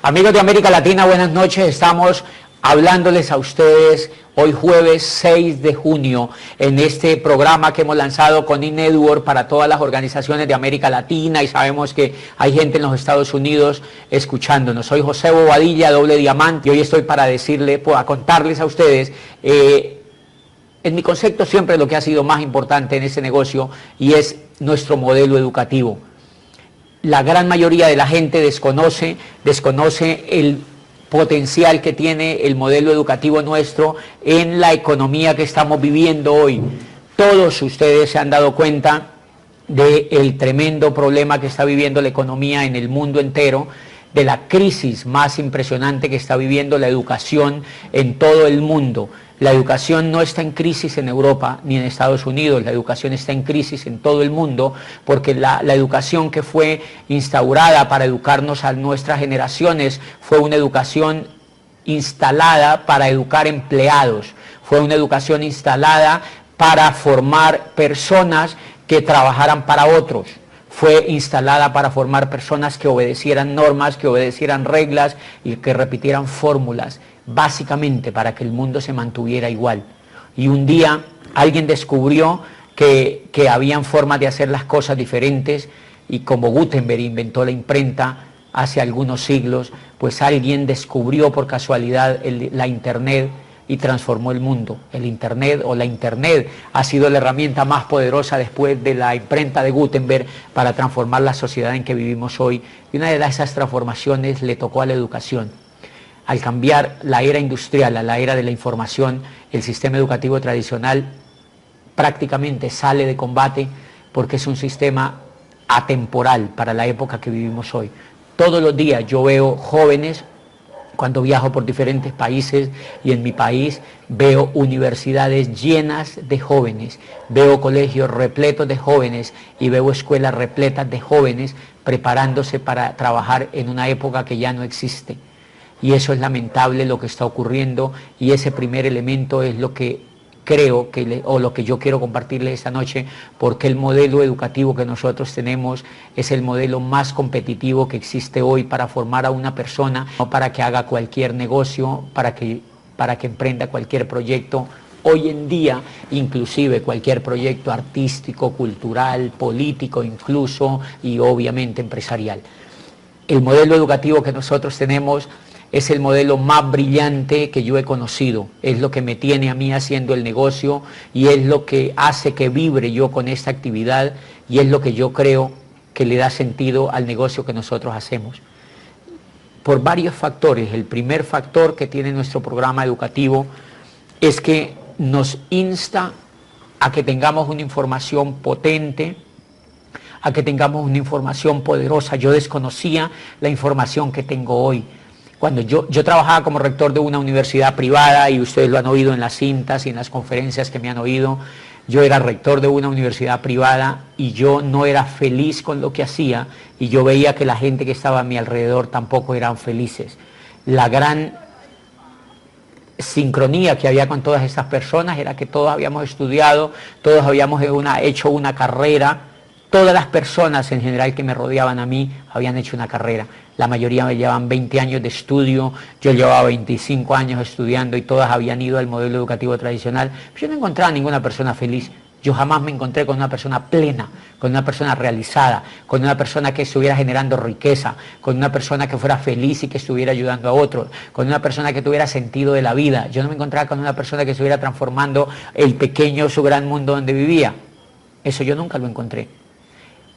Amigos de América Latina, buenas noches. Estamos hablándoles a ustedes hoy jueves 6 de junio en este programa que hemos lanzado con eNetwork para todas las organizaciones de América Latina, y sabemos que hay gente en los Estados Unidos escuchándonos. Soy José Bobadilla, Doble Diamante, y hoy estoy para decirle, a contarles a ustedes en mi concepto siempre lo que ha sido más importante en este negocio, y es nuestro modelo educativo. La gran mayoría de la gente desconoce el potencial que tiene el modelo educativo nuestro en la economía que estamos viviendo hoy. Todos ustedes se han dado cuenta del tremendo problema que está viviendo la economía en el mundo entero, de la crisis más impresionante que está viviendo la educación en todo el mundo. La educación no está en crisis en Europa ni en Estados Unidos, la educación está en crisis en todo el mundo, porque la educación que fue instaurada para educarnos a nuestras generaciones fue una educación instalada para educar empleados, fue una educación instalada para formar personas que trabajaran para otros. Fue instalada para formar personas que obedecieran normas, que obedecieran reglas y que repitieran fórmulas, básicamente para que el mundo se mantuviera igual. Y un día alguien descubrió que habían formas de hacer las cosas diferentes, y como Gutenberg inventó la imprenta hace algunos siglos, pues alguien descubrió por casualidad la Internet y transformó el mundo. El Internet o la Internet ha sido la herramienta más poderosa después de la imprenta de Gutenberg para transformar la sociedad en que vivimos hoy. Y una de esas transformaciones le tocó a la educación. Al cambiar la era industrial a la era de la información, el sistema educativo tradicional prácticamente sale de combate porque es un sistema atemporal para la época que vivimos hoy. Todos los días yo veo jóvenes. Cuando viajo por diferentes países, y en mi país veo universidades llenas de jóvenes, veo colegios repletos de jóvenes y veo escuelas repletas de jóvenes preparándose para trabajar en una época que ya no existe. Y eso es lamentable lo que está ocurriendo, y ese primer elemento es lo que creo o lo que yo quiero compartirles esta noche, porque el modelo educativo que nosotros tenemos es el modelo más competitivo que existe hoy para formar a una persona, no para que haga cualquier negocio, para que emprenda cualquier proyecto. Hoy en día, inclusive cualquier proyecto artístico, cultural, político incluso, y obviamente empresarial. El modelo educativo que nosotros tenemos es el modelo más brillante que yo he conocido, es lo que me tiene a mí haciendo el negocio, y es lo que hace que vibre yo con esta actividad, y es lo que yo creo que le da sentido al negocio que nosotros hacemos. Por varios factores. El primer factor que tiene nuestro programa educativo es que nos insta a que tengamos una información potente, a que tengamos una información poderosa. Yo desconocía la información que tengo hoy. Cuando yo trabajaba como rector de una universidad privada, y ustedes lo han oído en las cintas y en las conferencias que me han oído, yo era rector de una universidad privada y yo no era feliz con lo que hacía, y yo veía que la gente que estaba a mi alrededor tampoco eran felices. La gran sincronía que había con todas estas personas era que todos habíamos estudiado, todos habíamos hecho una carrera. Todas las personas en general que me rodeaban a mí habían hecho una carrera. La mayoría me llevaban 20 años de estudio, yo llevaba 25 años estudiando, y todas habían ido al modelo educativo tradicional. Yo no encontraba ninguna persona feliz. Yo jamás me encontré con una persona plena, con una persona realizada, con una persona que estuviera generando riqueza, con una persona que fuera feliz y que estuviera ayudando a otros, con una persona que tuviera sentido de la vida. Yo no me encontraba con una persona que estuviera transformando el pequeño, su gran mundo donde vivía. Eso yo nunca lo encontré.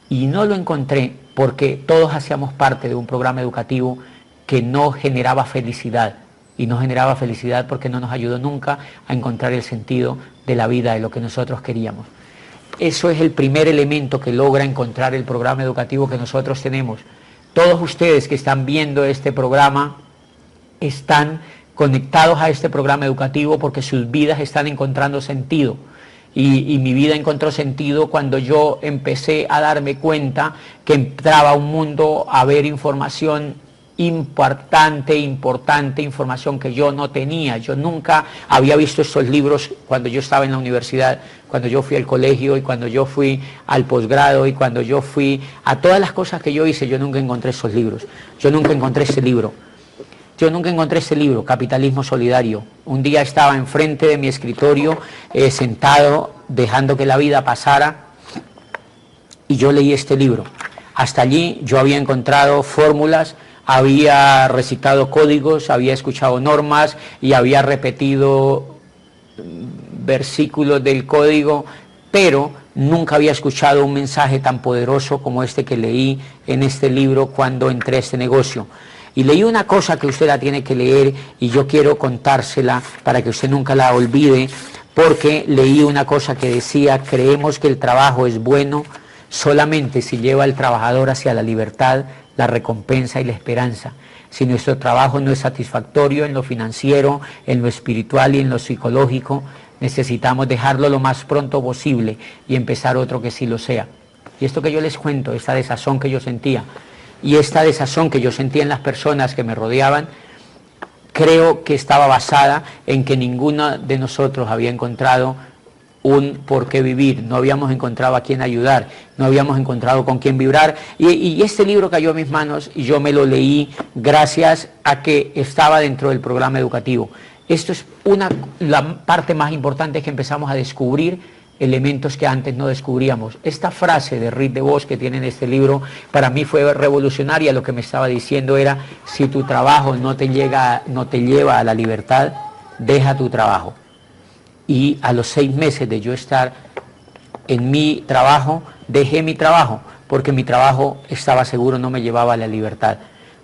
Y no lo encontré porque todos hacíamos parte de un programa educativo que no generaba felicidad. Y no generaba felicidad porque no nos ayudó nunca a encontrar el sentido de la vida, de lo que nosotros queríamos. Eso es el primer elemento que logra encontrar el programa educativo que nosotros tenemos. Todos ustedes que están viendo este programa están conectados a este programa educativo porque sus vidas están encontrando sentido. Y mi vida encontró sentido cuando yo empecé a darme cuenta que entraba a un mundo a ver información importante, información que yo no tenía. Yo nunca había visto estos libros cuando yo estaba en la universidad, cuando yo fui al colegio, y cuando yo fui al posgrado, y cuando yo fui a todas las cosas que yo hice. Yo nunca encontré esos libros, yo nunca encontré ese libro. Yo nunca encontré este libro, Capitalismo Solidario. Un día estaba enfrente de mi escritorio, sentado, dejando que la vida pasara, y yo leí este libro. Hasta allí yo había encontrado fórmulas, había recitado códigos, había escuchado normas y había repetido versículos del código, pero nunca había escuchado un mensaje tan poderoso como este que leí en este libro cuando entré a este negocio. Y leí una cosa que usted la tiene que leer y yo quiero contársela para que usted nunca la olvide, porque leí una cosa que decía: creemos que el trabajo es bueno solamente si lleva al trabajador hacia la libertad, la recompensa y la esperanza. Si nuestro trabajo no es satisfactorio en lo financiero, en lo espiritual y en lo psicológico, necesitamos dejarlo lo más pronto posible y empezar otro que sí lo sea. Y esto que yo les cuento, esta desazón que yo sentía, y esta desazón que yo sentía en las personas que me rodeaban, creo que estaba basada en que ninguno de nosotros había encontrado un por qué vivir, no habíamos encontrado a quién ayudar, no habíamos encontrado con quién vibrar, y este libro cayó a mis manos y yo me lo leí gracias a que estaba dentro del programa educativo. Esto es la parte más importante, es que empezamos a descubrir elementos que antes no descubríamos. Esta frase de Reed DeVos que tiene en este libro, para mí fue revolucionaria. Lo que me estaba diciendo era: si tu trabajo no te lleva a la libertad, deja tu trabajo. Y a los 6 meses de yo estar en mi trabajo, dejé mi trabajo, porque mi trabajo, estaba seguro, no me llevaba a la libertad.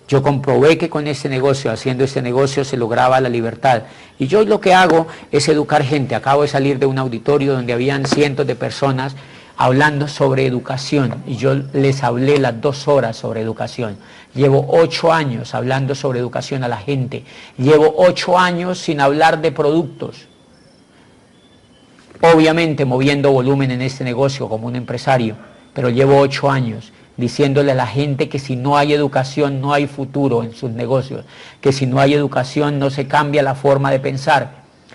Yo comprobé que con este negocio, haciendo este negocio, se lograba la libertad. Y yo lo que hago es educar gente. Acabo de salir de un auditorio donde habían cientos de personas hablando sobre educación, y yo les hablé las 2 horas sobre educación. Llevo 8 años hablando sobre educación a la gente. Llevo 8 años sin hablar de productos. Obviamente moviendo volumen en este negocio como un empresario, pero llevo 8 años diciéndole a la gente que si no hay educación no hay futuro en sus negocios, que si no hay educación no se cambia la forma de pensar,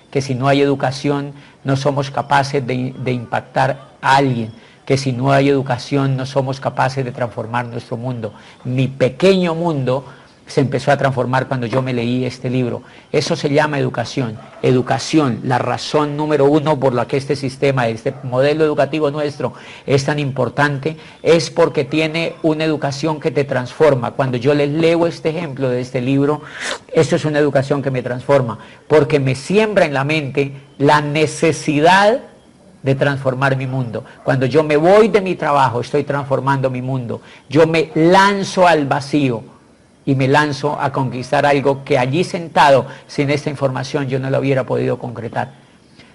que si no hay educación no somos capaces de impactar a alguien, que si no hay educación no somos capaces de transformar nuestro mundo. Mi pequeño mundo se empezó a transformar cuando yo me leí este libro. Eso se llama educación. Educación, la razón número 1 por la que este sistema, este modelo educativo nuestro es tan importante, es porque tiene una educación que te transforma. Cuando yo les leo este ejemplo de este libro, esto es una educación que me transforma, porque me siembra en la mente la necesidad de transformar mi mundo. Cuando yo me voy de mi trabajo, estoy transformando mi mundo. Yo me lanzo al vacío y me lanzo a conquistar algo que allí sentado, sin esta información, yo no lo hubiera podido concretar.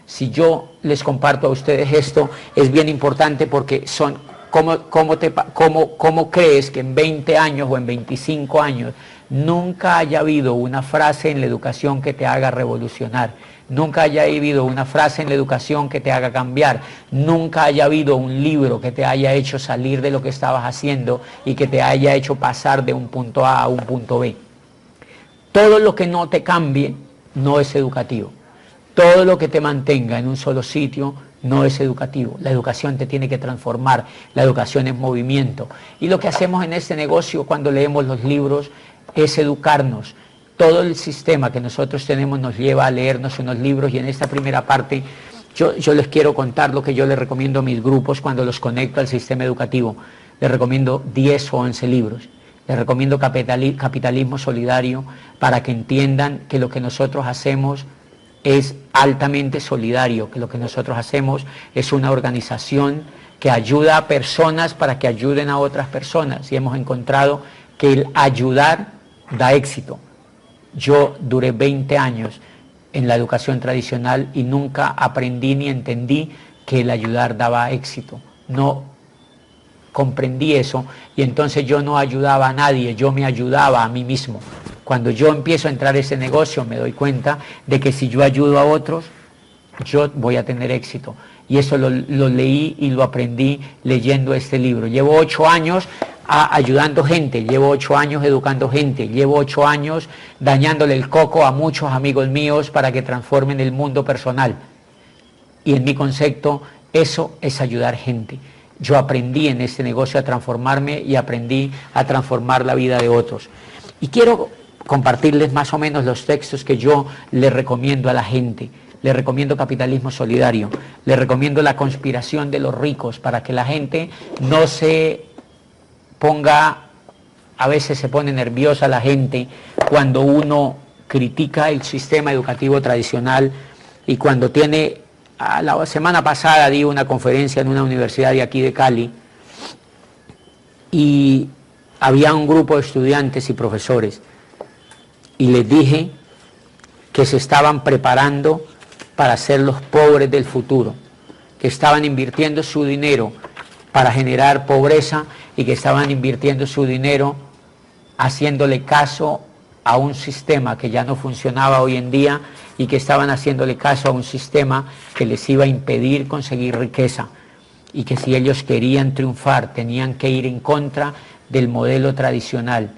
Si yo les comparto a ustedes esto, es bien importante, porque son, ¿cómo crees que en 20 años o en 25 años nunca haya habido una frase en la educación que te haga revolucionar? Nunca haya habido una frase en la educación que te haga cambiar, nunca haya habido un libro que te haya hecho salir de lo que estabas haciendo y que te haya hecho pasar de un punto A a un punto B. Todo lo que no te cambie no es educativo. Todo lo que te mantenga en un solo sitio no es educativo. La educación te tiene que transformar, la educación es movimiento. Y lo que hacemos en este negocio cuando leemos los libros es educarnos. Todo el sistema que nosotros tenemos nos lleva a leernos unos libros, y en esta primera parte yo les quiero contar lo que yo les recomiendo a mis grupos cuando los conecto al sistema educativo. Les recomiendo 10 o 11 libros. Les recomiendo Capitalismo Solidario, para que entiendan que lo que nosotros hacemos es altamente solidario, que lo que nosotros hacemos es una organización que ayuda a personas para que ayuden a otras personas, y hemos encontrado que el ayudar da éxito. Yo duré 20 años en la educación tradicional y nunca aprendí ni entendí que el ayudar daba éxito. No comprendí eso, y entonces yo no ayudaba a nadie, yo me ayudaba a mí mismo. Cuando yo empiezo a entrar a ese negocio, me doy cuenta de que si yo ayudo a otros, yo voy a tener éxito. Y eso lo leí y lo aprendí leyendo este libro. Llevo 8 años ayudando gente, llevo 8 años educando gente, llevo 8 años dañándole el coco a muchos amigos míos para que transformen el mundo personal. Y en mi concepto, eso es ayudar gente. Yo aprendí en este negocio a transformarme y aprendí a transformar la vida de otros. Y quiero compartirles más o menos los textos que yo le recomiendo a la gente. Le recomiendo Capitalismo Solidario, le recomiendo La conspiración de los ricos, para que la gente no se ponga, a veces se pone nerviosa la gente cuando uno critica el sistema educativo tradicional y cuando tiene, la semana pasada di una conferencia en una universidad de aquí de Cali y había un grupo de estudiantes y profesores y les dije que se estaban preparando para ser los pobres del futuro, que estaban invirtiendo su dinero para generar pobreza y que estaban invirtiendo su dinero haciéndole caso a un sistema que ya no funcionaba hoy en día y que estaban haciéndole caso a un sistema que les iba a impedir conseguir riqueza y que si ellos querían triunfar tenían que ir en contra del modelo tradicional.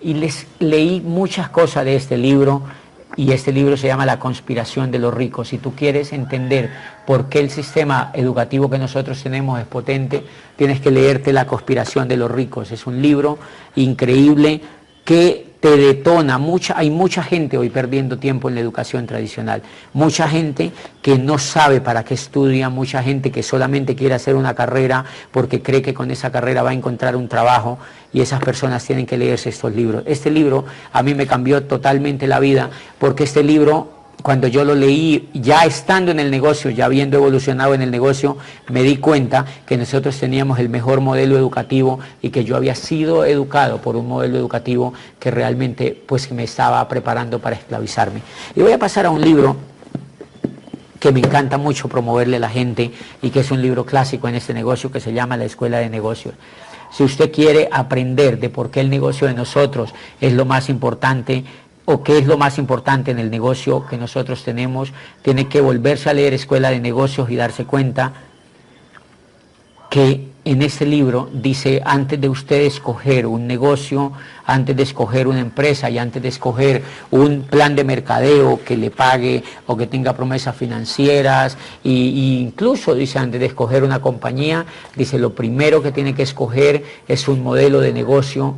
Y les leí muchas cosas de este libro. Y este libro se llama La conspiración de los ricos. Si tú quieres entender por qué el sistema educativo que nosotros tenemos es potente, tienes que leerte La conspiración de los ricos. Es un libro increíble que te detona. Hay mucha gente hoy perdiendo tiempo en la educación tradicional. Mucha gente que no sabe para qué estudia, mucha gente que solamente quiere hacer una carrera porque cree que con esa carrera va a encontrar un trabajo, y esas personas tienen que leerse estos libros. Este libro a mí me cambió totalmente la vida, porque este libro, cuando yo lo leí, ya estando en el negocio, ya habiendo evolucionado en el negocio, me di cuenta que nosotros teníamos el mejor modelo educativo y que yo había sido educado por un modelo educativo que realmente pues me estaba preparando para esclavizarme. Y voy a pasar a un libro que me encanta mucho promoverle a la gente y que es un libro clásico en este negocio, que se llama La Escuela de Negocios. Si usted quiere aprender de por qué el negocio de nosotros es lo más importante, o qué es lo más importante en el negocio que nosotros tenemos, tiene que volverse a leer Escuela de Negocios y darse cuenta que en este libro dice, antes de usted escoger un negocio, antes de escoger una empresa y antes de escoger un plan de mercadeo que le pague o que tenga promesas financieras, e incluso dice, antes de escoger una compañía, dice, lo primero que tiene que escoger es un modelo de negocio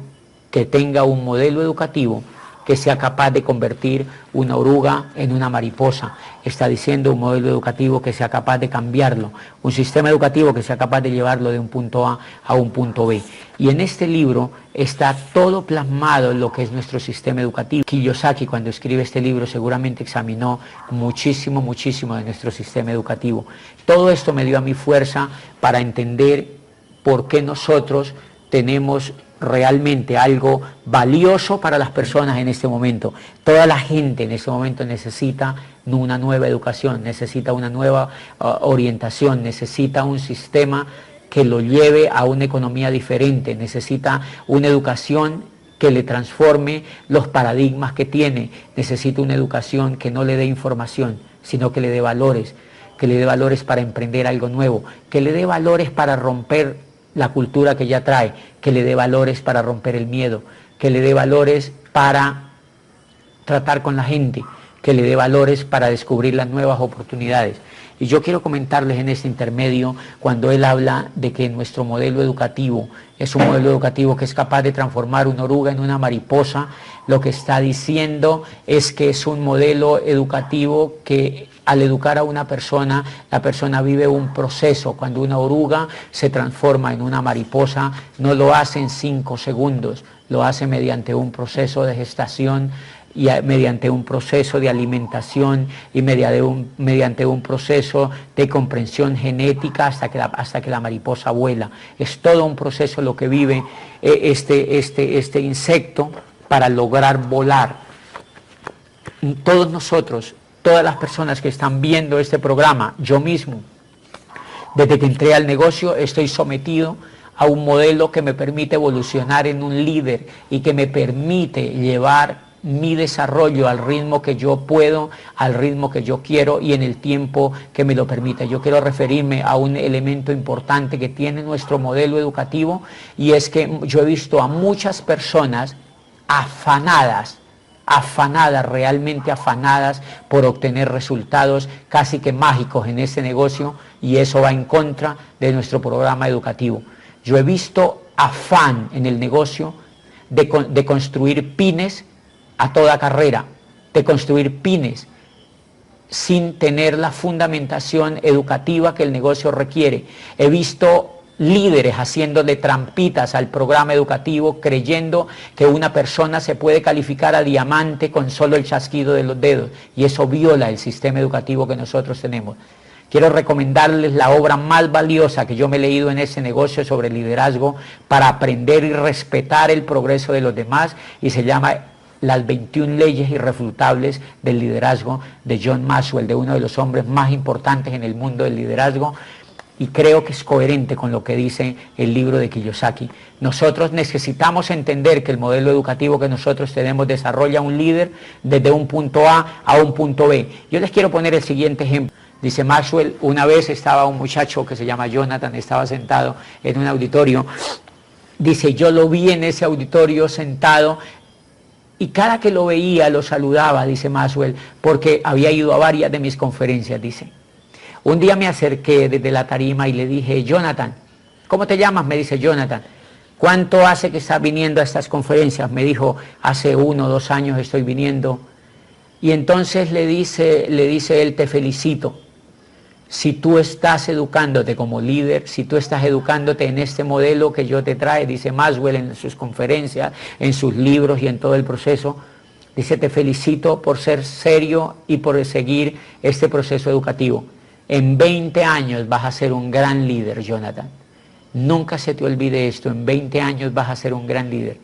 que tenga un modelo educativo que sea capaz de convertir una oruga en una mariposa. Está diciendo un modelo educativo que sea capaz de cambiarlo, un sistema educativo que sea capaz de llevarlo de un punto A a un punto B. Y en este libro está todo plasmado en lo que es nuestro sistema educativo. Kiyosaki, cuando escribe este libro, seguramente examinó muchísimo de nuestro sistema educativo. Todo esto me dio a mi fuerza para entender por qué nosotros tenemos realmente algo valioso para las personas en este momento. Toda la gente en este momento necesita una nueva educación, necesita una nueva orientación, necesita un sistema que lo lleve a una economía diferente, necesita una educación que le transforme los paradigmas que tiene, necesita una educación que no le dé información, sino que le dé valores para emprender algo nuevo, que le dé valores para romper la cultura que ya trae, que le dé valores para romper el miedo, que le dé valores para tratar con la gente, que le dé valores para descubrir las nuevas oportunidades. Y yo quiero comentarles en este intermedio, cuando él habla de que nuestro modelo educativo es un modelo educativo que es capaz de transformar una oruga en una mariposa, lo que está diciendo es que es un modelo educativo que al educar a una persona, la persona vive un proceso. Cuando una oruga se transforma en una mariposa, no lo hace en 5 segundos, lo hace mediante un proceso de gestación, y mediante un proceso de alimentación y mediante un proceso de comprensión genética hasta que la mariposa vuela. Es todo un proceso lo que vive este insecto para lograr volar. Todos nosotros, todas las personas que están viendo este programa, yo mismo, desde que entré al negocio estoy sometido a un modelo que me permite evolucionar en un líder y que me permite llevar mi desarrollo al ritmo que yo puedo, al ritmo que yo quiero y en el tiempo que me lo permita. Yo quiero referirme a un elemento importante que tiene nuestro modelo educativo, y es que yo he visto a muchas personas afanadas, realmente afanadas por obtener resultados casi que mágicos en este negocio, y eso va en contra de nuestro programa educativo. Yo he visto afán en el negocio de construir pymes a toda carrera, de construir pymes, sin tener la fundamentación educativa que el negocio requiere. He visto líderes haciéndole trampitas al programa educativo, creyendo que una persona se puede calificar a diamante con solo el chasquido de los dedos, y eso viola el sistema educativo que nosotros tenemos. Quiero recomendarles la obra más valiosa que yo me he leído en ese negocio sobre liderazgo para aprender y respetar el progreso de los demás, y se llama Las 21 leyes irrefutables del liderazgo, de John Maxwell, de uno de los hombres más importantes en el mundo del liderazgo, y creo que es coherente con lo que dice el libro de Kiyosaki. Nosotros necesitamos entender que el modelo educativo que nosotros tenemos desarrolla un líder desde un punto A un punto B. Yo les quiero poner el siguiente ejemplo. Dice Maxwell, una vez estaba un muchacho que se llama Jonathan, estaba sentado en un auditorio. Dice, yo lo vi en ese auditorio sentado, y cada que lo veía lo saludaba, dice Maxwell, porque había ido a varias de mis conferencias, dice. Un día me acerqué desde la tarima y le dije, Jonathan, ¿cómo te llamas? Me dice Jonathan. ¿Cuánto hace que estás viniendo a estas conferencias? Me dijo, hace 1 o 2 años estoy viniendo. Y entonces le dice él, te felicito. Si tú estás educándote como líder, si tú estás educándote en este modelo que yo te trae, dice Maxwell en sus conferencias, en sus libros y en todo el proceso, dice, te felicito por ser serio y por seguir este proceso educativo. En 20 años vas a ser un gran líder, Jonathan. Nunca se te olvide esto, en 20 años vas a ser un gran líder.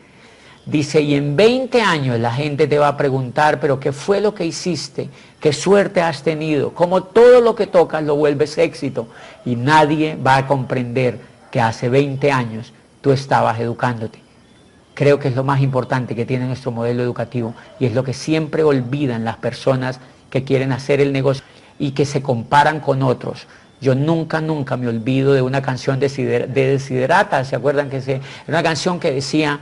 Dice, y en 20 años la gente te va a preguntar, pero ¿qué fue lo que hiciste? ¿Qué suerte has tenido? Como todo lo que tocas lo vuelves éxito. Y nadie va a comprender que hace 20 años tú estabas educándote. Creo que es lo más importante que tiene nuestro modelo educativo, y es lo que siempre olvidan las personas que quieren hacer el negocio y que se comparan con otros. Yo nunca me olvido de una canción de Desiderata, ¿se acuerdan? Era una canción que decía,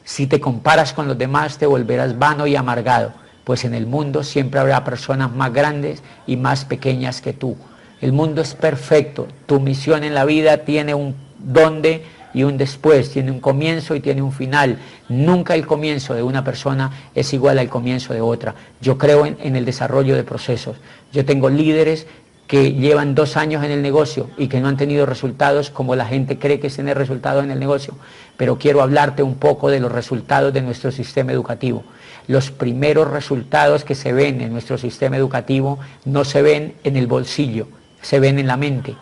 si te comparas con los demás te volverás vano y amargado, pues en el mundo siempre habrá personas más grandes y más pequeñas que tú. El mundo es perfecto, tu misión en la vida tiene un dónde y un después, tiene un comienzo y tiene un final. Nunca el comienzo de una persona es igual al comienzo de otra. Yo creo en el desarrollo de procesos. Yo tengo líderes que llevan 2 años en el negocio y que no han tenido resultados como la gente cree que es tener resultados en el negocio. Pero quiero hablarte un poco de los resultados de nuestro sistema educativo. Los primeros resultados que se ven en nuestro sistema educativo no se ven en el bolsillo, se ven en la mente.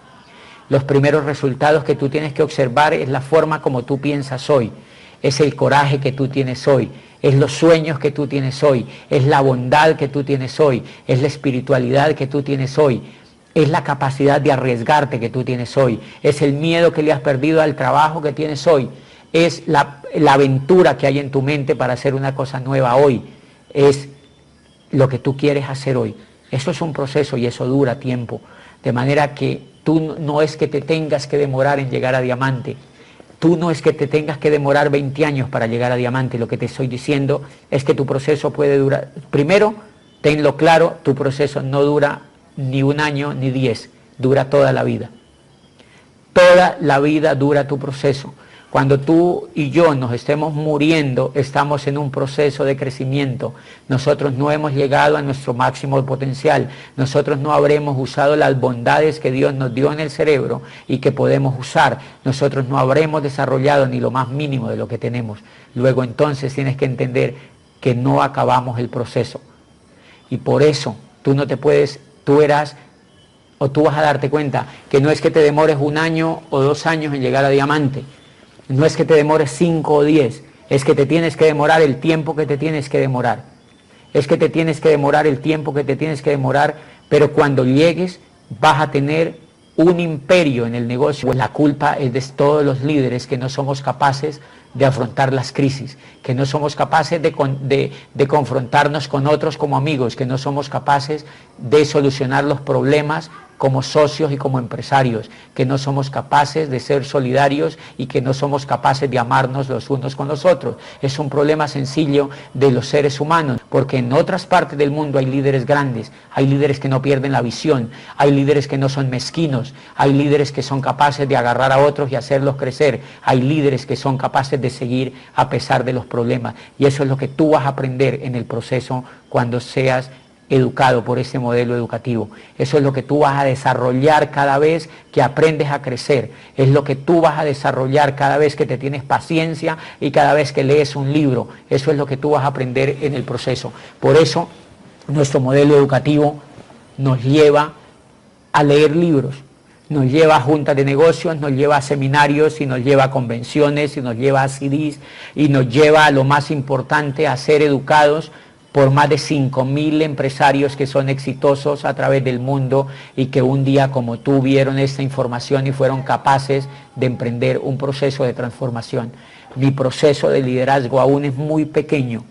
Los primeros resultados que tú tienes que observar es la forma como tú piensas hoy, es el coraje que tú tienes hoy, es los sueños que tú tienes hoy, es la bondad que tú tienes hoy, es la espiritualidad que tú tienes hoy, es la capacidad de arriesgarte que tú tienes hoy, es el miedo que le has perdido al trabajo que tienes hoy, es la aventura que hay en tu mente para hacer una cosa nueva hoy, es lo que tú quieres hacer hoy. Eso es un proceso y eso dura tiempo, de manera que tú no es que te tengas que demorar en llegar a diamante, tú no es que te tengas que demorar 20 años para llegar a diamante. Lo que te estoy diciendo es que tu proceso puede durar, primero, tenlo claro, tu proceso no dura ni 1 año ni 10, dura toda la vida. Toda la vida dura tu proceso. Cuando tú y yo nos estemos muriendo, estamos en un proceso de crecimiento. Nosotros no hemos llegado a nuestro máximo potencial. Nosotros no habremos usado las bondades que Dios nos dio en el cerebro y que podemos usar.Nosotros no habremos desarrollado ni lo más mínimo de lo que tenemos. Luego entonces tienes que entender que no acabamos el proceso. Y por eso tú no te puedes, tú vas a darte cuenta que no es que te demores 1 año o 2 años en llegar a diamante. No es que te demores 5 o 10, es que te tienes que demorar el tiempo que te tienes que demorar. Es que te tienes que demorar el tiempo que te tienes que demorar, pero cuando llegues vas a tener un imperio en el negocio. La culpa es de todos los líderes que no somos capaces de afrontar las crisis, que no somos capaces de confrontarnos con otros como amigos, que no somos capaces de solucionar los problemas como socios y como empresarios, que no somos capaces de ser solidarios y que no somos capaces de amarnos los unos con los otros. Es un problema sencillo de los seres humanos, porque en otras partes del mundo hay líderes grandes, hay líderes que no pierden la visión, hay líderes que no son mezquinos, hay líderes que son capaces de agarrar a otros y hacerlos crecer, hay líderes que son capaces de seguir a pesar de los problemas, y eso es lo que tú vas a aprender en el proceso cuando seas educado por este modelo educativo. Eso es lo que tú vas a desarrollar cada vez que aprendes a crecer, es lo que tú vas a desarrollar cada vez que te tienes paciencia y cada vez que lees un libro. Eso es lo que tú vas a aprender en el proceso. Por eso nuestro modelo educativo nos lleva a leer libros, nos lleva a juntas de negocios, nos lleva a seminarios y nos lleva a convenciones y nos lleva a CDs y nos lleva a lo más importante, a ser educados por más de 5.000 empresarios que son exitosos a través del mundo y que un día como tú vieron esta información y fueron capaces de emprender un proceso de transformación. Mi proceso de liderazgo aún es muy pequeño,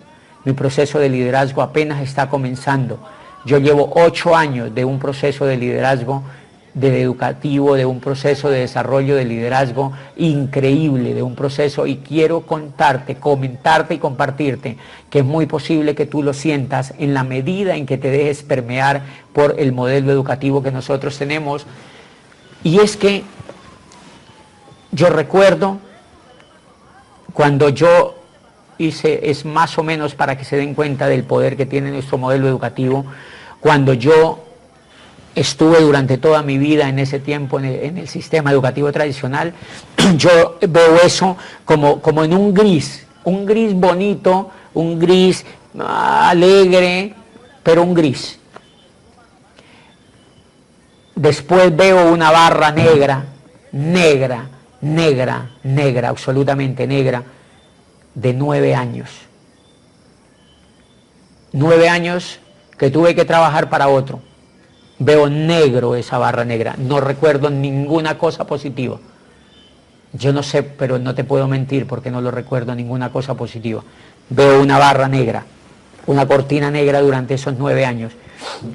mi proceso de liderazgo apenas está comenzando. Yo llevo 8 años de un proceso de liderazgo educativo, de un proceso de desarrollo de liderazgo increíble, de un proceso, y quiero contarte, comentarte y compartirte que es muy posible que tú lo sientas en la medida en que te dejes permear por el modelo educativo que nosotros tenemos. Y es que yo recuerdo cuando yo hice, es más o menos para que se den cuenta del poder que tiene nuestro modelo educativo, cuando yo estuve durante toda mi vida en ese tiempo en el sistema educativo tradicional, yo veo eso como en un gris bonito, un gris alegre, pero un gris. Después veo una barra negra, absolutamente negra, de 9 años. 9 años que tuve que trabajar para otro. Veo negro esa barra negra, no recuerdo ninguna cosa positiva. Yo no sé, pero no te puedo mentir porque no lo recuerdo ninguna cosa positiva. Veo una barra negra, una cortina negra durante esos 9 años.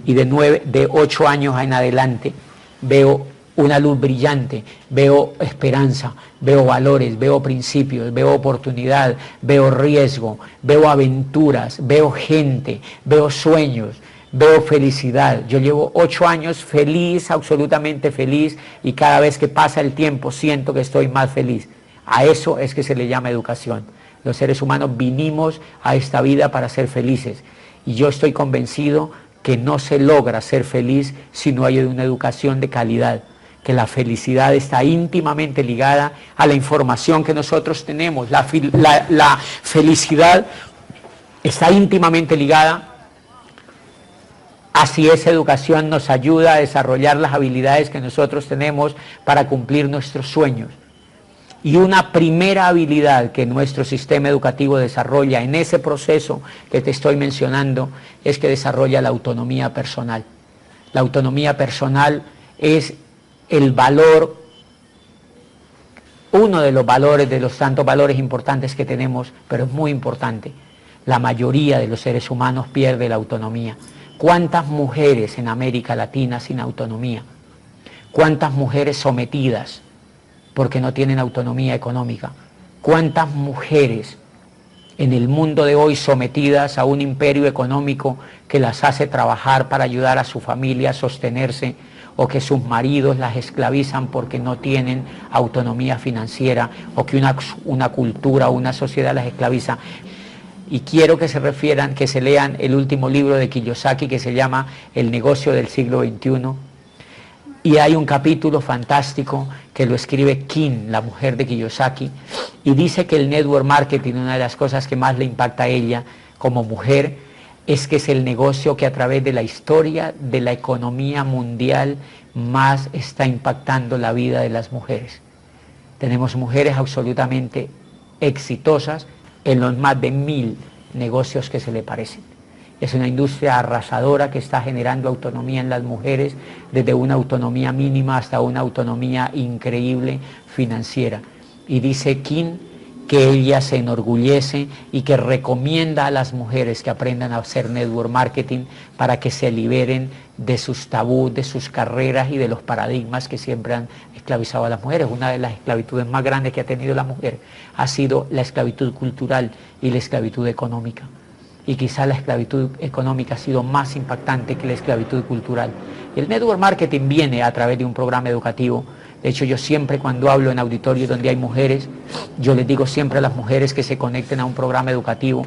Y de 8 años en adelante veo una luz brillante, veo esperanza, veo valores, veo principios, veo oportunidad, veo riesgo, veo aventuras, veo gente, veo sueños, veo felicidad. Yo llevo 8 años feliz, absolutamente feliz, y cada vez que pasa el tiempo siento que estoy más feliz. A eso es que se le llama educación. Los seres humanos vinimos a esta vida para ser felices, y yo estoy convencido que no se logra ser feliz si no hay una educación de calidad, que la felicidad está íntimamente ligada a la información que nosotros tenemos. La felicidad está íntimamente ligada a si esa educación nos ayuda a desarrollar las habilidades que nosotros tenemos para cumplir nuestros sueños. Y una primera habilidad que nuestro sistema educativo desarrolla en ese proceso que te estoy mencionando es que desarrolla la autonomía personal. La autonomía personal es el valor, uno de los valores, de los tantos valores importantes que tenemos, pero es muy importante. La mayoría de los seres humanos pierde la autonomía. ¿Cuántas mujeres en América Latina sin autonomía? ¿Cuántas mujeres sometidas porque no tienen autonomía económica? ¿Cuántas mujeres en el mundo de hoy sometidas a un imperio económico que las hace trabajar para ayudar a su familia a sostenerse, o que sus maridos las esclavizan porque no tienen autonomía financiera, o que una cultura o una sociedad las esclaviza? Y quiero que se refieran, que se lean el último libro de Kiyosaki que se llama El negocio del siglo XXI. Y hay un capítulo fantástico que lo escribe Kim, la mujer de Kiyosaki, y dice que el network marketing, una de las cosas que más le impacta a ella como mujer, es que es el negocio que a través de la historia de la economía mundial más está impactando la vida de las mujeres. Tenemos mujeres absolutamente exitosas en los más de 1000 negocios que se le parecen. Es una industria arrasadora que está generando autonomía en las mujeres, desde una autonomía mínima hasta una autonomía increíble financiera. Y dice Kim que ella se enorgullece y que recomienda a las mujeres que aprendan a hacer network marketing para que se liberen de sus tabús, de sus carreras y de los paradigmas que siempre han esclavizado a las mujeres. Una de las esclavitudes más grandes que ha tenido la mujer ha sido la esclavitud cultural y la esclavitud económica. Y quizá la esclavitud económica ha sido más impactante que la esclavitud cultural. El network marketing viene a través de un programa educativo. De hecho, yo siempre cuando hablo en auditorios donde hay mujeres, yo les digo siempre a las mujeres que se conecten a un programa educativo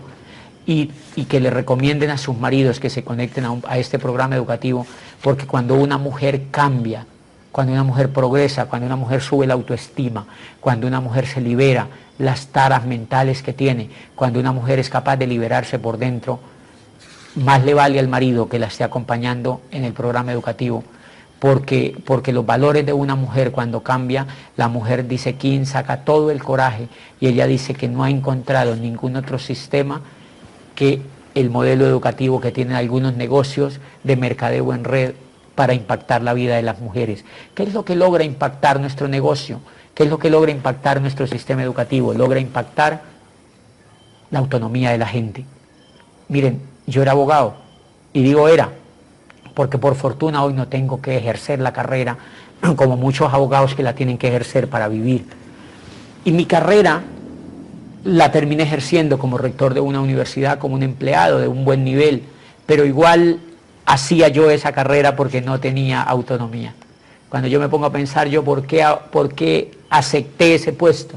y que le recomienden a sus maridos que se conecten a este programa educativo, porque cuando una mujer cambia, cuando una mujer progresa, cuando una mujer sube la autoestima, cuando una mujer se libera las taras mentales que tiene, cuando una mujer es capaz de liberarse por dentro, más le vale al marido que la esté acompañando en el programa educativo, porque los valores de una mujer cuando cambia, la mujer dice Kim saca todo el coraje y ella dice que no ha encontrado ningún otro sistema que el modelo educativo que tienen algunos negocios de mercadeo en red para impactar la vida de las mujeres. ¿Qué es lo que logra impactar nuestro negocio? ¿Qué es lo que logra impactar nuestro sistema educativo? Logra impactar la autonomía de la gente. Miren, yo era abogado, y digo era, porque por fortuna hoy no tengo que ejercer la carrera como muchos abogados que la tienen que ejercer para vivir. Y mi carrera la terminé ejerciendo como rector de una universidad, como un empleado de un buen nivel, pero igual hacía yo esa carrera porque no tenía autonomía. Cuando yo me pongo a pensar yo por qué acepté ese puesto,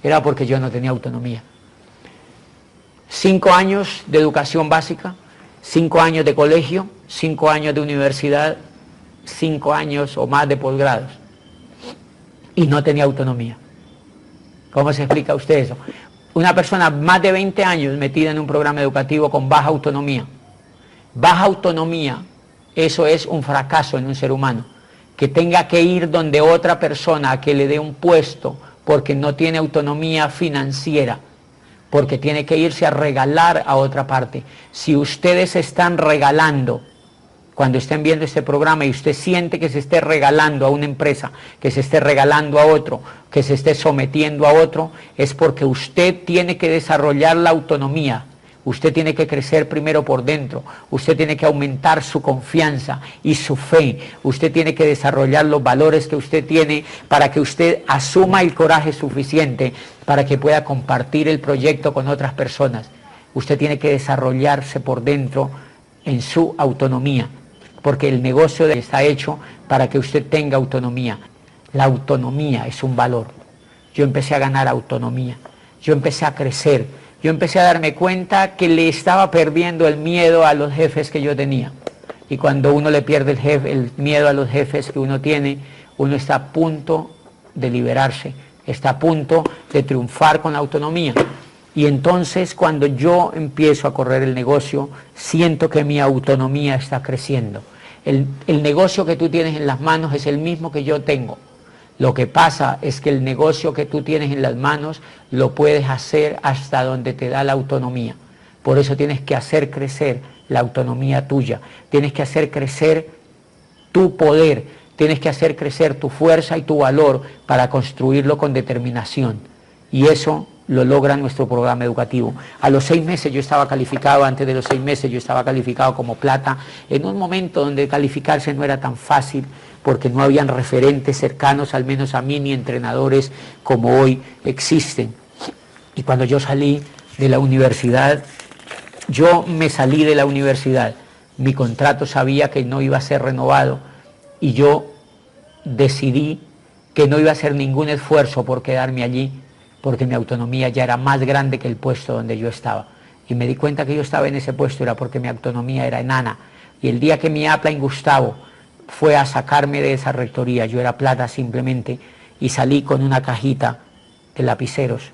era porque yo no tenía autonomía. 5 años de educación básica, 5 años de colegio, 5 años de universidad, 5 años o más de posgrados, y no tenía autonomía. ¿Cómo se explica a usted eso? Una persona más de 20 años metida en un programa educativo con baja autonomía. Baja autonomía, eso es un fracaso en un ser humano. Que tenga que ir donde otra persona a que le dé un puesto porque no tiene autonomía financiera, porque tiene que irse a regalar a otra parte. Si ustedes están regalando, cuando estén viendo este programa y usted siente que se esté regalando a una empresa, que se esté regalando a otro, que se esté sometiendo a otro, es porque usted tiene que desarrollar la autonomía. Usted tiene que crecer primero por dentro, usted tiene que aumentar su confianza y su fe, usted tiene que desarrollar los valores que usted tiene para que usted asuma el coraje suficiente para que pueda compartir el proyecto con otras personas. Usted tiene que desarrollarse por dentro en su autonomía, porque el negocio está hecho para que usted tenga autonomía. La autonomía es un valor. Yo empecé a ganar autonomía, yo empecé a crecer. Yo empecé a darme cuenta que le estaba perdiendo el miedo a los jefes que yo tenía. Y cuando uno le pierde el miedo a los jefes que uno tiene, uno está a punto de liberarse, está a punto de triunfar con la autonomía. Y entonces cuando yo empiezo a correr el negocio, siento que mi autonomía está creciendo. El negocio que tú tienes en las manos es el mismo que yo tengo. Lo que pasa es que el negocio que tú tienes en las manos lo puedes hacer hasta donde te da la autonomía. Por eso tienes que hacer crecer la autonomía tuya. Tienes que hacer crecer tu poder. Tienes que hacer crecer tu fuerza y tu valor para construirlo con determinación. Y eso lo logra nuestro programa educativo. A los 6 meses yo estaba calificado, antes de los 6 meses yo estaba calificado como plata, en un momento donde calificarse no era tan fácil, porque no habían referentes cercanos, al menos a mí, ni entrenadores como hoy existen. Y cuando yo salí de la universidad, yo me salí de la universidad, mi contrato sabía que no iba a ser renovado, y yo decidí que no iba a hacer ningún esfuerzo por quedarme allí, porque mi autonomía ya era más grande que el puesto donde yo estaba. Y me di cuenta que yo estaba en ese puesto era porque mi autonomía era enana. Y el día que mi upline Gustavo fue a sacarme de esa rectoría, yo era plata simplemente, y salí con una cajita de lapiceros,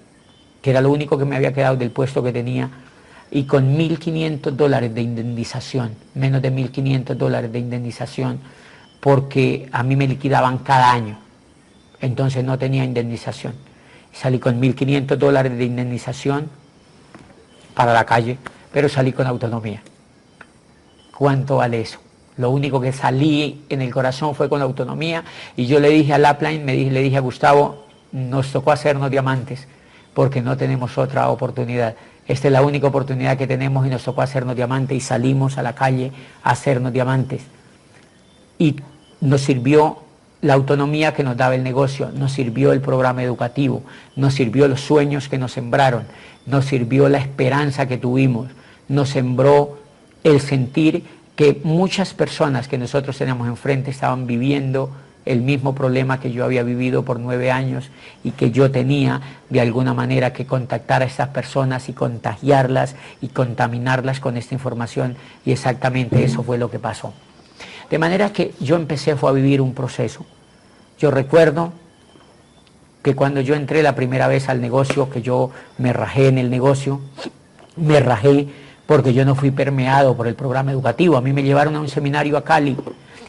que era lo único que me había quedado del puesto que tenía, y con $1.500 de indemnización, menos de $1.500 de indemnización, porque a mí me liquidaban cada año, entonces no tenía indemnización. Salí con $1.500 de indemnización para la calle, pero salí con autonomía. ¿Cuánto vale eso? Lo único que salí en el corazón fue con autonomía, y yo le dije al upline, le dije a Gustavo, nos tocó hacernos diamantes, porque no tenemos otra oportunidad. Esta es la única oportunidad que tenemos y nos tocó hacernos diamantes y salimos a la calle a hacernos diamantes. Y nos sirvió la autonomía que nos daba el negocio, nos sirvió el programa educativo, nos sirvió los sueños que nos sembraron, nos sirvió la esperanza que tuvimos, nos sembró el sentir que muchas personas que nosotros teníamos enfrente estaban viviendo el mismo problema que yo había vivido por 9 años y que yo tenía de alguna manera que contactar a estas personas y contagiarlas y contaminarlas con esta información, y exactamente eso fue lo que pasó. De manera que yo empecé a vivir un proceso. Yo recuerdo que cuando yo entré la primera vez al negocio, que yo me rajé en el negocio, me rajé porque yo no fui permeado por el programa educativo. A mí me llevaron a un seminario a Cali,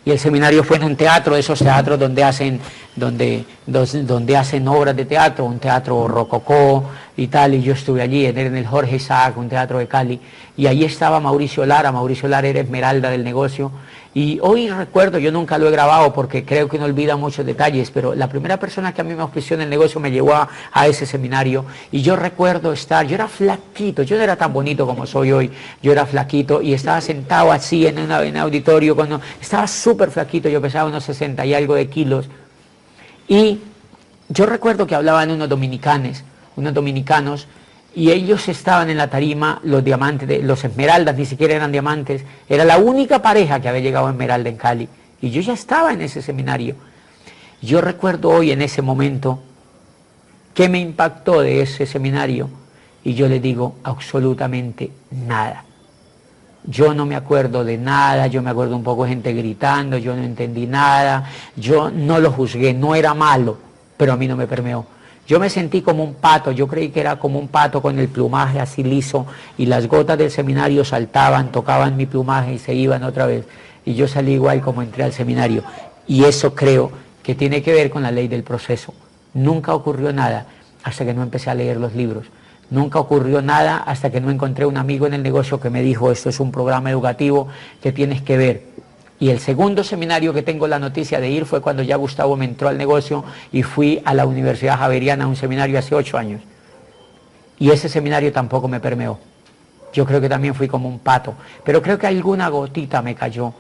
y el seminario fue en un teatro, de esos teatros donde hacen obras de teatro, un teatro rococó y tal, y yo estuve allí en el Jorge Isaac, un teatro de Cali, y allí estaba Mauricio Lara era esmeralda del negocio, y hoy recuerdo, yo nunca lo he grabado porque creo que uno olvida muchos detalles, pero la primera persona que a mí me auspició en el negocio me llevó a ese seminario, y yo recuerdo estar, yo era flaquito, yo no era tan bonito como soy hoy, yo era flaquito y estaba sentado así en un auditorio, estaba súper flaquito, yo pesaba unos 60 y algo de kilos, y yo recuerdo que hablaban unos dominicanos, y ellos estaban en la tarima, los diamantes, los esmeraldas, ni siquiera eran diamantes, era la única pareja que había llegado a esmeralda en Cali, y yo ya estaba en ese seminario. Yo recuerdo hoy en ese momento qué me impactó de ese seminario, y yo le digo absolutamente nada. Yo no me acuerdo de nada, yo me acuerdo un poco de gente gritando, yo no entendí nada, yo no lo juzgué, no era malo, pero a mí no me permeó. Yo me sentí como un pato, yo creí que era como un pato con el plumaje así liso, y las gotas del seminario saltaban, tocaban mi plumaje y se iban otra vez, y yo salí igual como entré al seminario, y eso creo que tiene que ver con la ley del proceso. Nunca ocurrió nada hasta que no empecé a leer los libros. Nunca ocurrió nada hasta que no encontré un amigo en el negocio que me dijo: esto es un programa educativo que tienes que ver. Y el segundo seminario que tengo la noticia de ir fue cuando ya Gustavo me entró al negocio, y fui a la Universidad Javeriana a un seminario hace 8 años. Y ese seminario tampoco me permeó. Yo creo que también fui como un pato, pero creo que alguna gotita me cayó.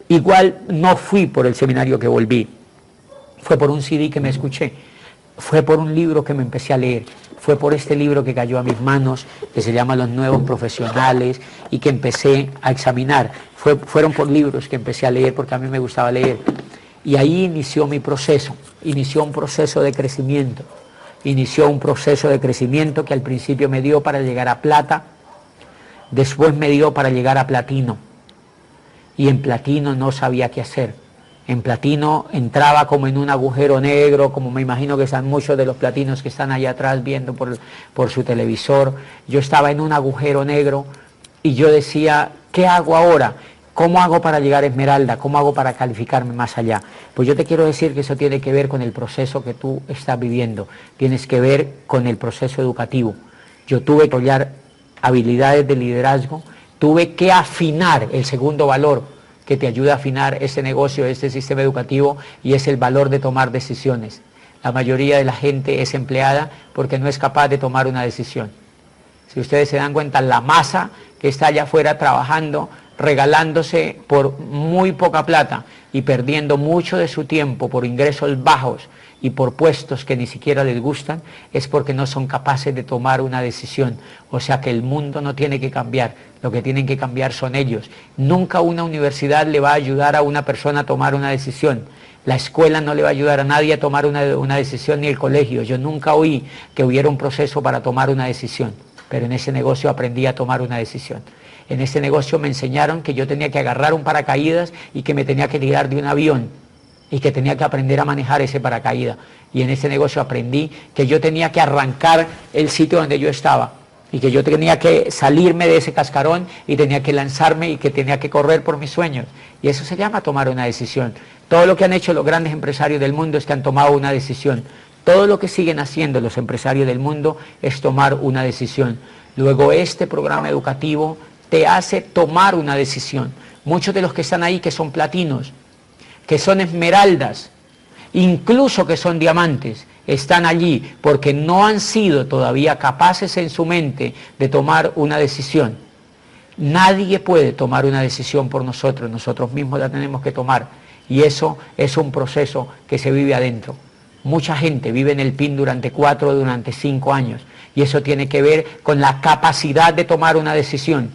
Igual no fui por el seminario que volví, fue por un CD que me escuché, fue por un libro que me empecé a leer, fue por este libro que cayó a mis manos, que se llama Los Nuevos Profesionales, y que empecé a examinar. Fueron por libros que empecé a leer porque a mí me gustaba leer. Y ahí inició mi proceso, inició un proceso de crecimiento, que al principio me dio para llegar a plata, después me dio para llegar a platino, y en platino no sabía qué hacer. En platino entraba como en un agujero negro, como me imagino que están muchos de los platinos que están allá atrás viendo por su televisor. Yo estaba en un agujero negro y yo decía: ¿qué hago ahora? ¿Cómo hago para llegar a esmeralda? ¿Cómo hago para calificarme más allá? Pues yo te quiero decir que eso tiene que ver con el proceso que tú estás viviendo. Tienes que ver con el proceso educativo. Yo tuve que desarrollar habilidades de liderazgo, tuve que afinar el segundo valor que te ayuda a afinar este negocio, este sistema educativo, y es el valor de tomar decisiones. La mayoría de la gente es empleada porque no es capaz de tomar una decisión. Si ustedes se dan cuenta, la masa que está allá afuera trabajando, regalándose por muy poca plata y perdiendo mucho de su tiempo por ingresos bajos y por puestos que ni siquiera les gustan, es porque no son capaces de tomar una decisión. O sea que el mundo no tiene que cambiar, lo que tienen que cambiar son ellos. Nunca una universidad le va a ayudar a una persona a tomar una decisión. La escuela no le va a ayudar a nadie a tomar una decisión, ni el colegio. Yo nunca oí que hubiera un proceso para tomar una decisión, pero en ese negocio aprendí a tomar una decisión. En ese negocio me enseñaron que yo tenía que agarrar un paracaídas y que me tenía que tirar de un avión, y que tenía que aprender a manejar ese paracaídas. Y en ese negocio aprendí que yo tenía que arrancar el sitio donde yo estaba, y que yo tenía que salirme de ese cascarón y tenía que lanzarme, y que tenía que correr por mis sueños. Y eso se llama tomar una decisión. Todo lo que han hecho los grandes empresarios del mundo es que han tomado una decisión. Todo lo que siguen haciendo los empresarios del mundo es tomar una decisión. Luego este programa educativo te hace tomar una decisión. Muchos de los que están ahí, que son platinos, que son esmeraldas, incluso que son diamantes, están allí porque no han sido todavía capaces en su mente de tomar una decisión. Nadie puede tomar una decisión por nosotros, nosotros mismos la tenemos que tomar. Y eso es un proceso que se vive adentro. Mucha gente vive en el PIN durante 4, durante 5 años. Y eso tiene que ver con la capacidad de tomar una decisión.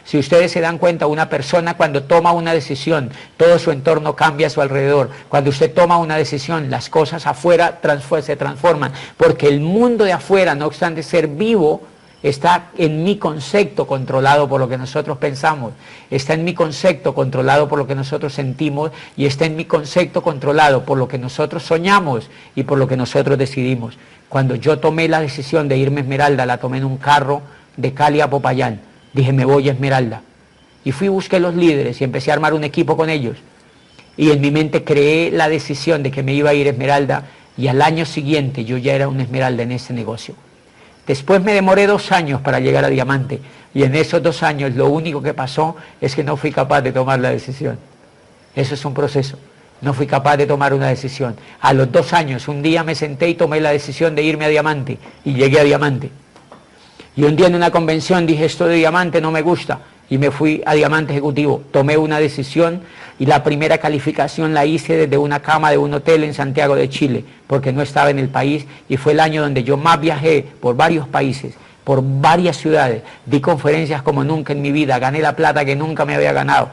Si ustedes se dan cuenta, una persona cuando toma una decisión, todo su entorno cambia a su alrededor. Cuando usted toma una decisión, las cosas afuera se transforman. Porque el mundo de afuera, no obstante ser vivo, está en mi concepto controlado por lo que nosotros pensamos. Está en mi concepto controlado por lo que nosotros sentimos. Y está en mi concepto controlado por lo que nosotros soñamos y por lo que nosotros decidimos. Cuando yo tomé la decisión de irme a Esmeralda, la tomé en un carro de Cali a Popayán. Dije, me voy a Esmeralda. Y fui, busqué los líderes y empecé a armar un equipo con ellos. Y en mi mente creé la decisión de que me iba a ir a Esmeralda y al año siguiente yo ya era una Esmeralda en ese negocio. Después me demoré 2 años para llegar a Diamante y en esos 2 años lo único que pasó es que no fui capaz de tomar la decisión. Eso es un proceso. No fui capaz de tomar una decisión. A los 2 años, un día me senté y tomé la decisión de irme a Diamante y llegué a Diamante. Y un día en una convención dije, esto de Diamante no me gusta, y me fui a Diamante Ejecutivo. Tomé una decisión y la primera calificación la hice desde una cama de un hotel en Santiago de Chile, porque no estaba en el país, y fue el año donde yo más viajé por varios países, por varias ciudades, di conferencias como nunca en mi vida, gané la plata que nunca me había ganado.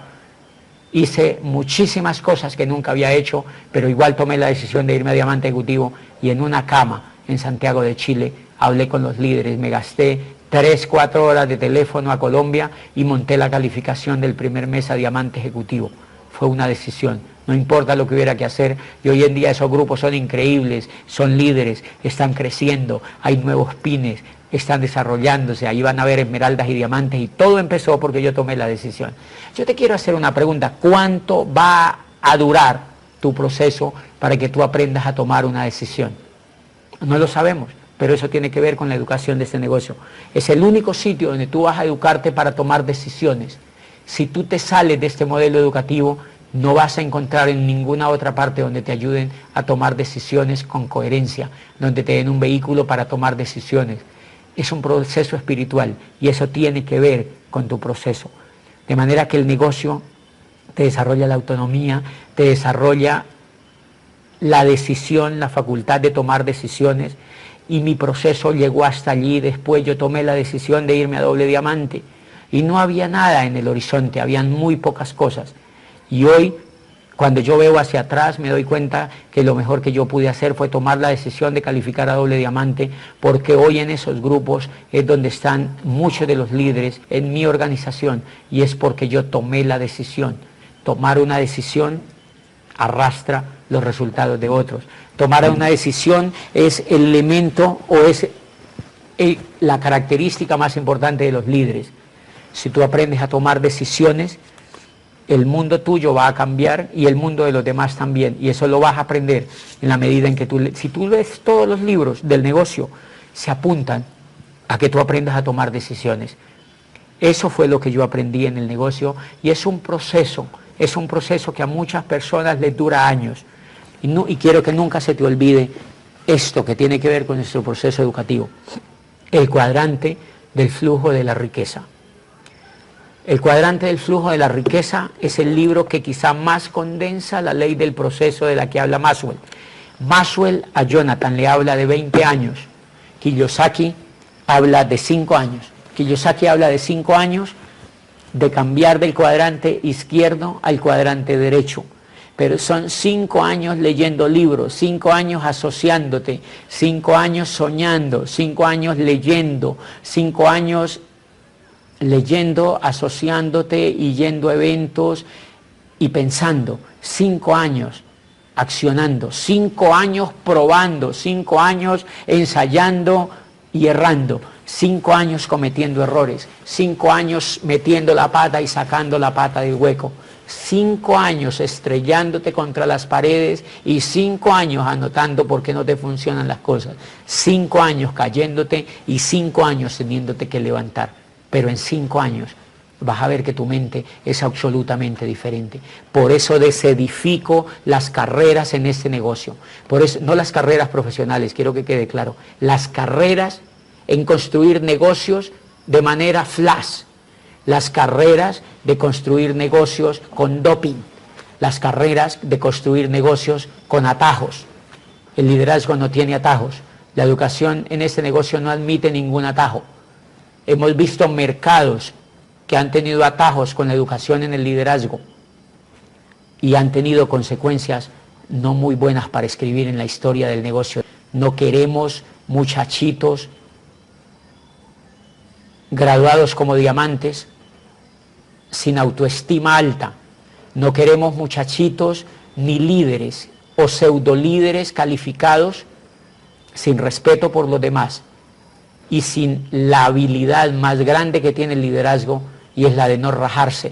Hice muchísimas cosas que nunca había hecho, pero igual tomé la decisión de irme a Diamante Ejecutivo, y en una cama en Santiago de Chile hablé con los líderes, me gasté 3, 4 horas de teléfono a Colombia y monté la calificación del primer mes a Diamante Ejecutivo. Fue una decisión, no importa lo que hubiera que hacer, y hoy en día esos grupos son increíbles, son líderes, están creciendo, hay nuevos pines, están desarrollándose, ahí van a haber esmeraldas y diamantes, y todo empezó porque yo tomé la decisión. Yo te quiero hacer una pregunta, ¿cuánto va a durar tu proceso para que tú aprendas a tomar una decisión? No lo sabemos, pero eso tiene que ver con la educación de este negocio. Es el único sitio donde tú vas a educarte para tomar decisiones. Si tú te sales de este modelo educativo, no vas a encontrar en ninguna otra parte donde te ayuden a tomar decisiones con coherencia, donde te den un vehículo para tomar decisiones. Es un proceso espiritual y eso tiene que ver con tu proceso. De manera que el negocio te desarrolla la autonomía, te desarrolla la decisión, la facultad de tomar decisiones, y mi proceso llegó hasta allí. Después yo tomé la decisión de irme a Doble Diamante y no había nada en el horizonte, habían muy pocas cosas. Y hoy, cuando yo veo hacia atrás, me doy cuenta que lo mejor que yo pude hacer fue tomar la decisión de calificar a Doble Diamante, porque hoy en esos grupos es donde están muchos de los líderes en mi organización, y es porque yo tomé la decisión. Tomar una decisión arrastra los resultados de otros. Tomar una decisión es el elemento o es la característica más importante de los líderes. Si tú aprendes a tomar decisiones, el mundo tuyo va a cambiar y el mundo de los demás también, y eso lo vas a aprender en la medida en que si tú lees todos los libros del negocio, se apuntan a que tú aprendas a tomar decisiones. Eso fue lo que yo aprendí en el negocio, y es un proceso que a muchas personas les dura años, y quiero que nunca se te olvide esto que tiene que ver con nuestro proceso educativo: el cuadrante del flujo de la riqueza. El cuadrante del flujo de la riqueza es el libro que quizá más condensa la ley del proceso de la que habla Maxwell. Maxwell a Jonathan le habla de 20 años, Kiyosaki habla de 5 años. Kiyosaki habla de 5 años de cambiar del cuadrante izquierdo al cuadrante derecho, pero son 5 años leyendo libros, 5 años asociándote, 5 años soñando, 5 años leyendo, 5 años leyendo, asociándote y yendo a eventos y pensando, 5 años accionando, 5 años probando, 5 años ensayando y errando, 5 años cometiendo errores, 5 años metiendo la pata y sacando la pata del hueco, 5 años estrellándote contra las paredes y 5 años anotando por qué no te funcionan las cosas, 5 años cayéndote y 5 años teniéndote que levantar. Pero en 5 años vas a ver que tu mente es absolutamente diferente. Por eso desedifico las carreras en este negocio. Por eso, no las carreras profesionales, quiero que quede claro, las carreras en construir negocios de manera flash, las carreras de construir negocios con doping, las carreras de construir negocios con atajos. El liderazgo no tiene atajos. La educación en este negocio no admite ningún atajo. Hemos visto mercados que han tenido atajos con la educación en el liderazgo y han tenido consecuencias no muy buenas para escribir en la historia del negocio. No queremos muchachitos graduados como diamantes sin autoestima alta. No queremos muchachitos ni líderes o pseudolíderes calificados sin respeto por los demás y sin la habilidad más grande que tiene el liderazgo, y es la de no rajarse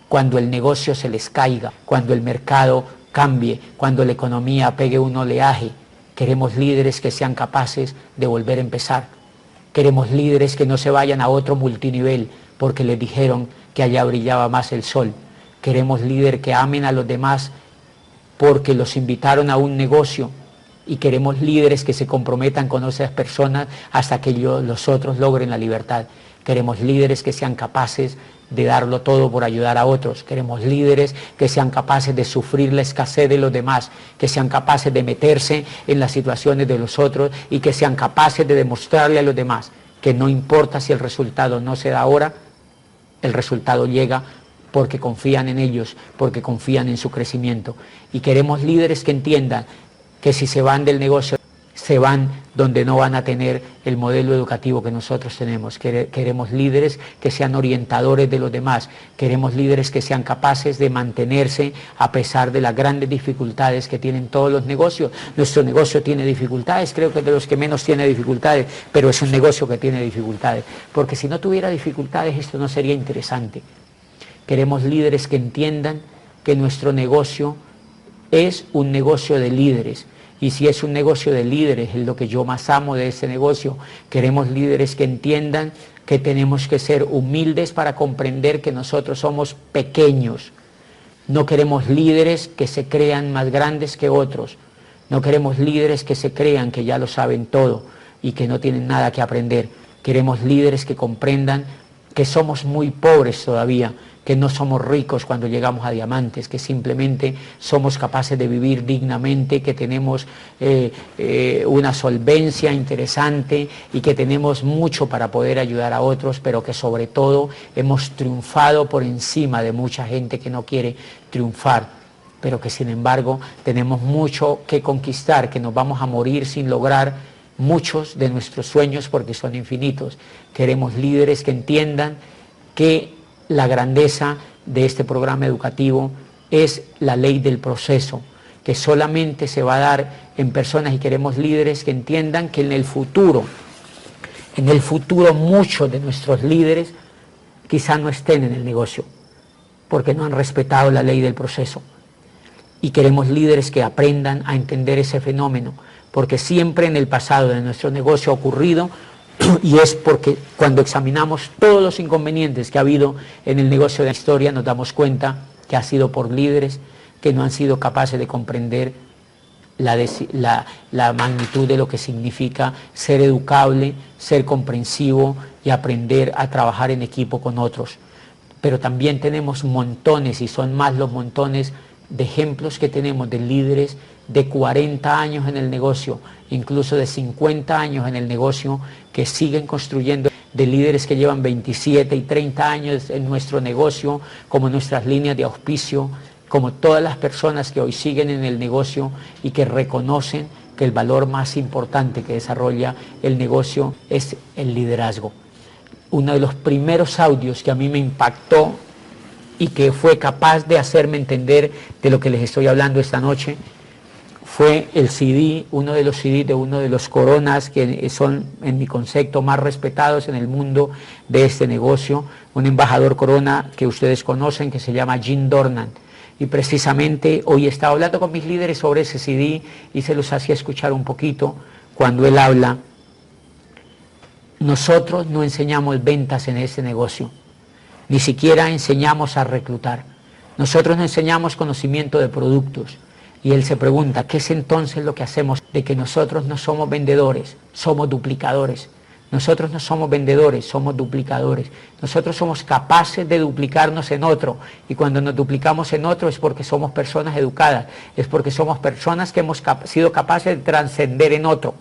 cuando el negocio se les caiga, cuando el mercado cambie, cuando la economía pegue un oleaje. Queremos líderes que sean capaces de volver a empezar. Queremos líderes que no se vayan a otro multinivel porque les dijeron que allá brillaba más el sol. Queremos líderes que amen a los demás porque los invitaron a un negocio, y queremos líderes que se comprometan con esas personas hasta que los otros logren la libertad. Queremos líderes que sean capaces de darlo todo por ayudar a otros. Queremos líderes que sean capaces de sufrir la escasez de los demás, que sean capaces de meterse en las situaciones de los otros y que sean capaces de demostrarle a los demás que no importa si el resultado no se da ahora, el resultado llega porque confían en ellos, porque confían en su crecimiento. Y queremos líderes que entiendan que si se van del negocio, se van donde no van a tener el modelo educativo que nosotros tenemos. Queremos líderes que sean orientadores de los demás. Queremos líderes que sean capaces de mantenerse a pesar de las grandes dificultades que tienen todos los negocios. Nuestro negocio tiene dificultades, creo que es de los que menos tiene dificultades, pero es un negocio que tiene dificultades. Porque si no tuviera dificultades, esto no sería interesante. Queremos líderes que entiendan que nuestro negocio es un negocio de líderes. Y si es un negocio de líderes, es lo que yo más amo de este negocio. Queremos líderes que entiendan que tenemos que ser humildes para comprender que nosotros somos pequeños. No queremos líderes que se crean más grandes que otros. No queremos líderes que se crean que ya lo saben todo y que no tienen nada que aprender. Queremos líderes que comprendan que somos muy pobres todavía, que no somos ricos cuando llegamos a diamantes, que simplemente somos capaces de vivir dignamente, que tenemos una solvencia interesante y que tenemos mucho para poder ayudar a otros, pero que sobre todo hemos triunfado por encima de mucha gente que no quiere triunfar, pero que sin embargo tenemos mucho que conquistar, que nos vamos a morir sin lograr muchos de nuestros sueños porque son infinitos. Queremos líderes que entiendan que la grandeza de este programa educativo es la ley del proceso, que solamente se va a dar en personas, y queremos líderes que entiendan que en el futuro muchos de nuestros líderes quizá no estén en el negocio, porque no han respetado la ley del proceso. Y queremos líderes que aprendan a entender ese fenómeno, porque siempre en el pasado de nuestro negocio ha ocurrido, y es porque cuando examinamos todos los inconvenientes que ha habido en el negocio de la historia, nos damos cuenta que ha sido por líderes que no han sido capaces de comprender la magnitud de lo que significa ser educable, ser comprensivo y aprender a trabajar en equipo con otros. Pero también tenemos montones, y son más los montones de ejemplos que tenemos de líderes de 40 años en el negocio, incluso de 50 años en el negocio, que siguen construyendo, de líderes que llevan 27 y 30 años en nuestro negocio, como nuestras líneas de auspicio, como todas las personas que hoy siguen en el negocio y que reconocen que el valor más importante que desarrolla el negocio es el liderazgo. Uno de los primeros audios que a mí me impactó y que fue capaz de hacerme entender de lo que les estoy hablando esta noche fue el CD, uno de los CD de uno de los coronas que son, en mi concepto, más respetados en el mundo de este negocio, un embajador corona que ustedes conocen, que se llama Jim Dornan. Y precisamente hoy estaba hablando con mis líderes sobre ese CD y se los hacía escuchar un poquito cuando él habla. Nosotros no enseñamos ventas en este negocio. ni siquiera enseñamos a reclutar. Nosotros nos enseñamos conocimiento de productos. Y él se pregunta, ¿qué es entonces lo que hacemos? De que nosotros no somos vendedores, somos duplicadores. Nosotros no somos vendedores, somos duplicadores. Nosotros somos capaces de duplicarnos en otro. Y cuando nos duplicamos en otro es porque somos personas educadas, es porque somos personas que hemos sido capaces de trascender en otro.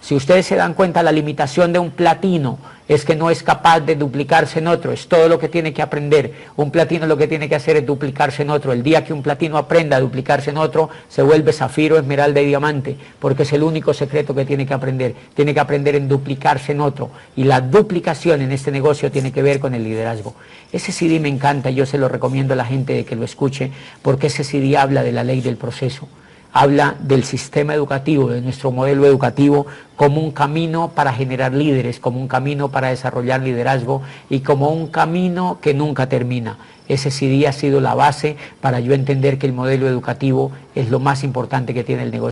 Si ustedes se dan cuenta, la limitación de un platino es que no es capaz de duplicarse en otro, es todo lo que tiene que aprender. Un platino lo que tiene que hacer es duplicarse en otro. El día que un platino aprenda a duplicarse en otro, se vuelve zafiro, esmeralda y diamante, porque es el único secreto que tiene que aprender. Tiene que aprender en duplicarse en otro. Y la duplicación en este negocio tiene que ver con el liderazgo. Ese CD me encanta, yo se lo recomiendo a la gente de que lo escuche, porque ese CD habla de la ley del proceso. Habla del sistema educativo, de nuestro modelo educativo, como un camino para generar líderes, como un camino para desarrollar liderazgo y como un camino que nunca termina. Ese CD ha sido la base para yo entender que el modelo educativo es lo más importante que tiene el negocio.